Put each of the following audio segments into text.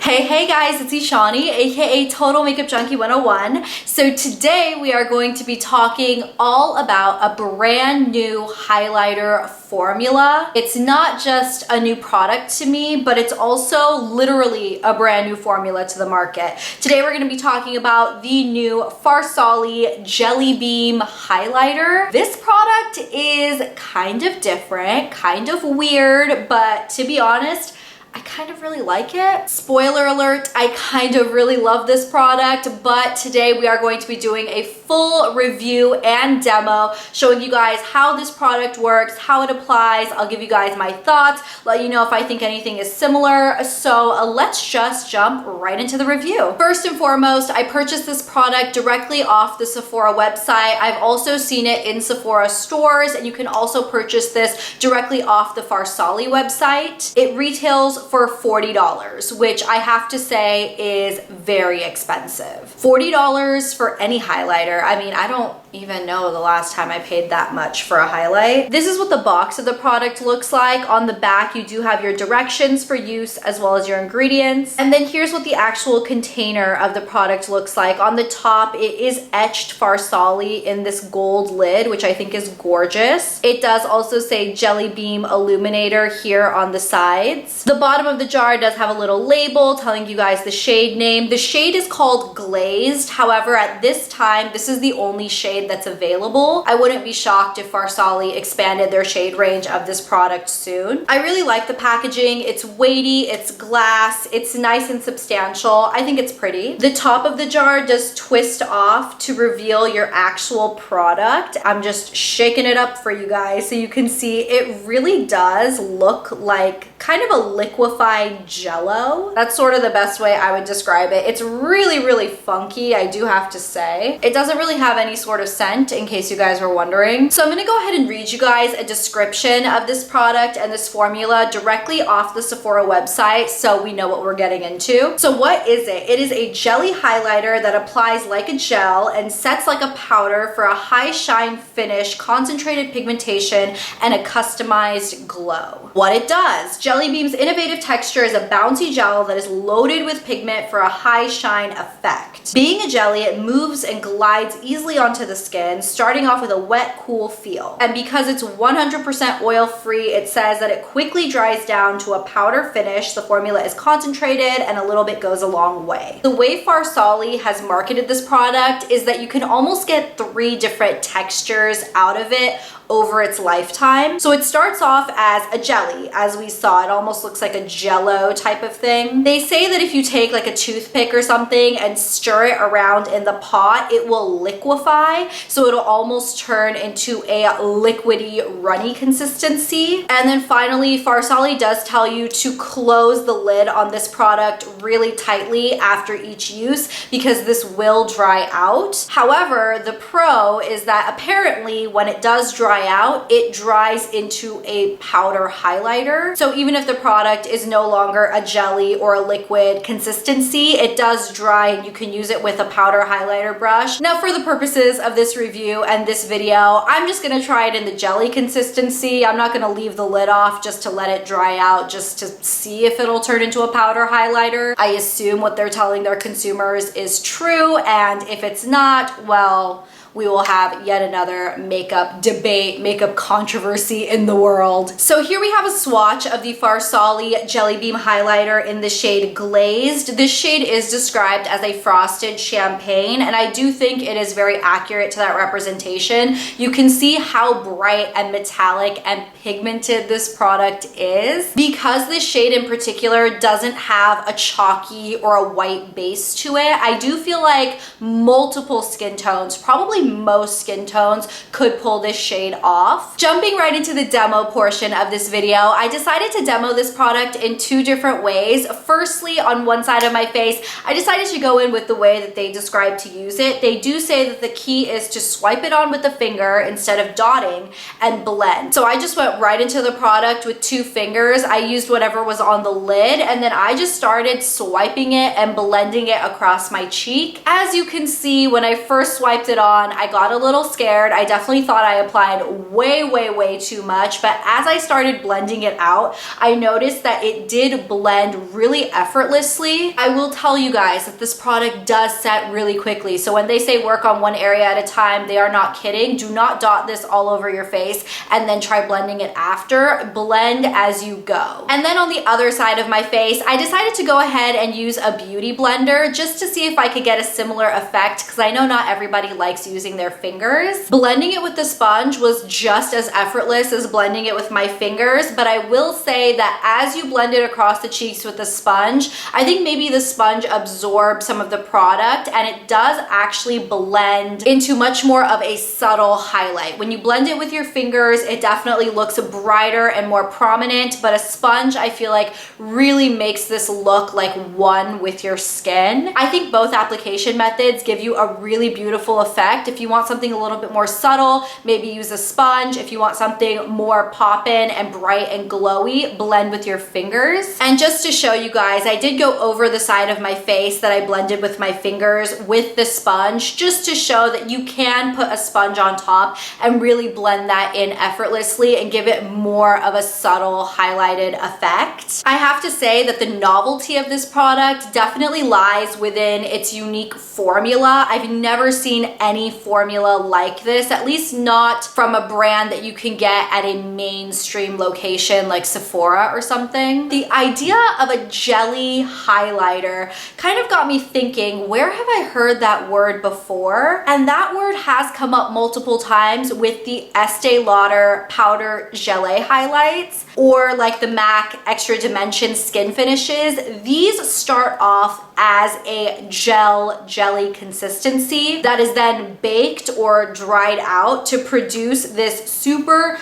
Hey guys, it's Eshani, aka Total Makeup Junkie 101. So today we are going to be talking all about a brand new highlighter formula. It's not just a new product to me, but it's also literally a brand new formula to the market. Today we're going to be talking about the new Farsali Jelly Beam highlighter. This product is kind of different, kind of weird, but to be honest, I kind of really like it. Spoiler alert, I kind of really love this product, but today we are going to be doing a full review and demo showing you guys how this product works, how it applies. I'll give you guys my thoughts, let you know if I think anything is similar. So let's just jump right into the review. First and foremost, I purchased this product directly off the Sephora website. I've also seen it in Sephora stores, and you can also purchase this directly off the Farsali website. It retails for $40, which I have to say is very expensive. $40 for any highlighter. I mean, I don't even know the last time I paid that much for a highlight. This is what the box of the product looks like. On the back, you do have your directions for use as well as your ingredients. And then here's what the actual container of the product looks like. On the top, it is etched Farsali in this gold lid, which I think is gorgeous. It does also say Jelly Beam Illuminator here on the sides. The bottom of the jar does have a little label telling you guys the shade name. The shade is called Glazed. However, at this time, this is the only shade that's available. I wouldn't be shocked if Farsali expanded their shade range of this product soon. I really like the packaging. It's weighty, it's glass, it's nice and substantial. I think it's pretty. The top of the jar does twist off to reveal your actual product. I'm just shaking it up for you guys so you can see it really does look like kind of a liquefied jello. That's sort of the best way I would describe it. It's really funky, I do have to say. It doesn't really have any sort of scent, in case you guys were wondering. So I'm gonna go ahead and read you guys a description of this product and this formula directly off the Sephora website so we know what we're getting into. So what is it? It is a jelly highlighter that applies like a gel and sets like a powder for a high shine finish, concentrated pigmentation, and a customized glow. What it does: Jelly Beam's innovative texture is a bouncy gel that is loaded with pigment for a high shine effect. Being a jelly, it moves and glides easily onto the skin, starting off with a wet, cool feel. And because it's 100% oil-free, it says that it quickly dries down to a powder finish. The formula is concentrated and a little bit goes a long way. The way Farsali has marketed this product is that you can almost get 3 different textures out of it over its lifetime. So it starts off as a jelly, as we saw. It almost looks like a jello type of thing. They say that if you take like a toothpick or something and stir it around in the pot, it will liquefy. So it'll almost turn into a liquidy, runny consistency. And then finally, Farsali does tell you to close the lid on this product really tightly after each use because this will dry out. However, the pro is that apparently when it does dry out, it dries into a powder highlighter. So even if the product is no longer a jelly or a liquid consistency, it does dry and you can use it with a powder highlighter brush. Now, for the purposes of this review and this video, I'm just gonna try it in the jelly consistency. I'm not gonna leave the lid off just to let it dry out, just to see if it'll turn into a powder highlighter. I assume what they're telling their consumers is true, and if it's not, well, we will have yet another makeup debate, makeup controversy in the world. So here we have a swatch of the Farsali Jelly Beam highlighter in the shade Glazed. This shade is described as a frosted champagne, and I do think it is very accurate to that representation. You can see how bright and metallic and pigmented this product is. Because this shade in particular doesn't have a chalky or a white base to it, I do feel like multiple skin tones, probably most skin tones, could pull this shade off. Jumping right into the demo portion of this video, I decided to demo this product in 2 different ways. Firstly, on one side of my face, I decided to go in with the way that they describe to use it. They do say that the key is to swipe it on with the finger instead of dotting and blend. So I just went right into the product with 2 fingers. I used whatever was on the lid, and then I just started swiping it and blending it across my cheek. As you can see, when I first swiped it on, on, I got a little scared. I definitely thought I applied way too much, but as I started blending it out, I noticed that it did blend really effortlessly. I will tell you guys that this product does set really quickly. So when they say work on one area at a time, they are not kidding. Do not dot this all over your face and then try blending it after. Blend as you go. And then on the other side of my face, I decided to go ahead and use a beauty blender just to see if I could get a similar effect, because I know not everybody likes using their fingers. Blending it with the sponge was just as effortless as blending it with my fingers, but I will say that as you blend it across the cheeks with the sponge, I think maybe the sponge absorbs some of the product and it does actually blend into much more of a subtle highlight. When you blend it with your fingers, it definitely looks brighter and more prominent, but a sponge I feel like really makes this look like one with your skin. I think both application methods give you a really beautiful effect. If you want something a little bit more subtle, maybe use a sponge. If you want something more poppin' and bright and glowy, blend with your fingers. And just to show you guys, I did go over the side of my face that I blended with my fingers with the sponge, just to show that you can put a sponge on top and really blend that in effortlessly and give it more of a subtle highlighted effect. I have to say that the novelty of this product definitely lies within its unique formula. I've never seen any formula like this, at least not from a brand that you can get at a mainstream location like Sephora or something. The idea of a jelly highlighter kind of got me thinking, where have I heard that word before? And that word has come up multiple times with the Estee Lauder Powder Gelée highlights, or like the MAC Extra Dimension skin finishes. These start off as a jelly consistency that is then baked or dried out to produce this super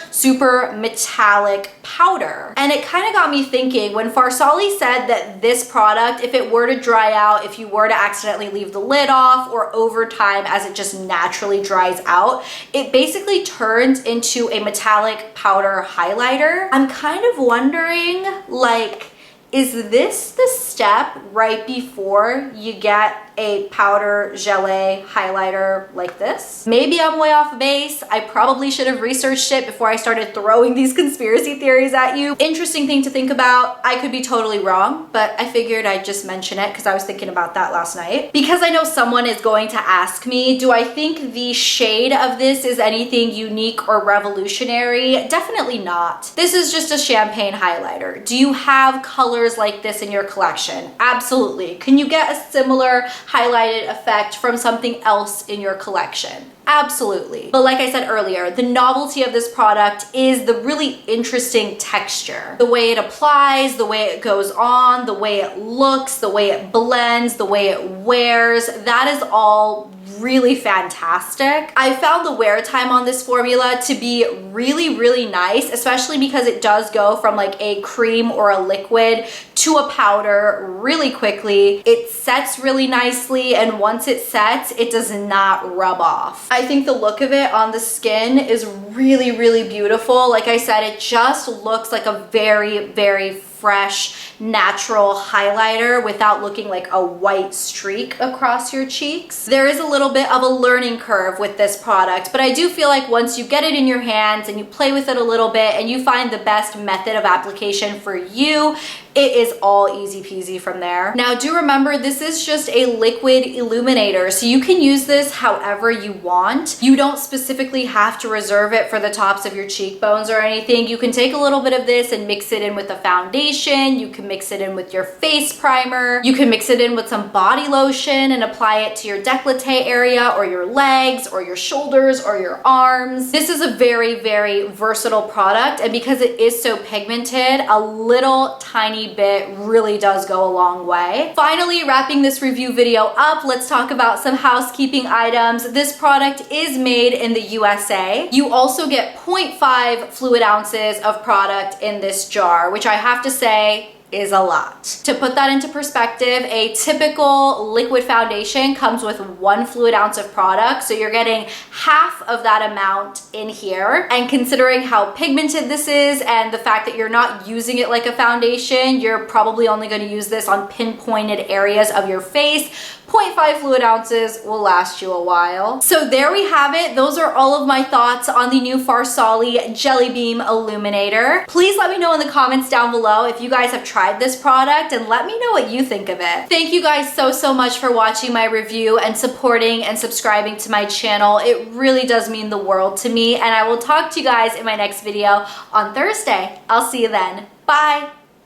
metallic powder. And it kind of got me thinking, when Farsali said that this product, if it were to dry out, if you were to accidentally leave the lid off, or over time as it just naturally dries out, it basically turns into a metallic powder highlighter. I'm kind of wondering, like, is this the step right before you get a powder gelée highlighter like this? Maybe I'm way off base. I probably should have researched it before I started throwing these conspiracy theories at you. Interesting thing to think about. I could be totally wrong, but I figured I'd just mention it because I was thinking about that last night. Because I know someone is going to ask me, do I think the shade of this is anything unique or revolutionary? Definitely not. This is just a champagne highlighter. Do you have colors like this in your collection? Absolutely. Can you get a similar highlighted effect from something else in your collection? Absolutely. But like I said earlier, the novelty of this product is the really interesting texture. The way it applies, the way it goes on, the way it looks, the way it blends, the way it wears, that is all really fantastic. I found the wear time on this formula to be really nice, especially because it does go from like a cream or a liquid to a powder really quickly. It sets really nicely, and once it sets, it does not rub off. I think the look of it on the skin is really beautiful. Like I said, it just looks like a very fresh, natural highlighter without looking like a white streak across your cheeks. There is a little bit of a learning curve with this product, but I do feel like once you get it in your hands and you play with it a little bit and you find the best method of application for you, it is all easy peasy from there. Now do remember, this is just a liquid illuminator, so you can use this however you want. You don't specifically have to reserve it for the tops of your cheekbones or anything. You can take a little bit of this and mix it in with a foundation. You can mix it in with your face primer. You can mix it in with some body lotion and apply it to your décolleté area or your legs or your shoulders or your arms. This is a very versatile product, and because it is so pigmented, a little tiny bit really does go a long way. Finally, wrapping this review video up, let's talk about some housekeeping items. This product is made in the USA. You also get 0.5 fluid ounces of product in this jar, which I have to say is a lot. To put that into perspective, a typical liquid foundation comes with 1 fluid ounce of product, so you're getting half of that amount in here. And considering how pigmented this is and the fact that you're not using it like a foundation, you're probably only going to use this on pinpointed areas of your face. 0.5 fluid ounces will last you a while. So there we have it. Those are all of my thoughts on the new Farsali Jelly Beam Illuminator. Please let me know in the comments down below if you guys have tried this product, and let me know what you think of it. Thank you guys so much for watching my review and supporting and subscribing to my channel. It really does mean the world to me, and I will talk to you guys in my next video on Thursday. I'll see you then. Bye.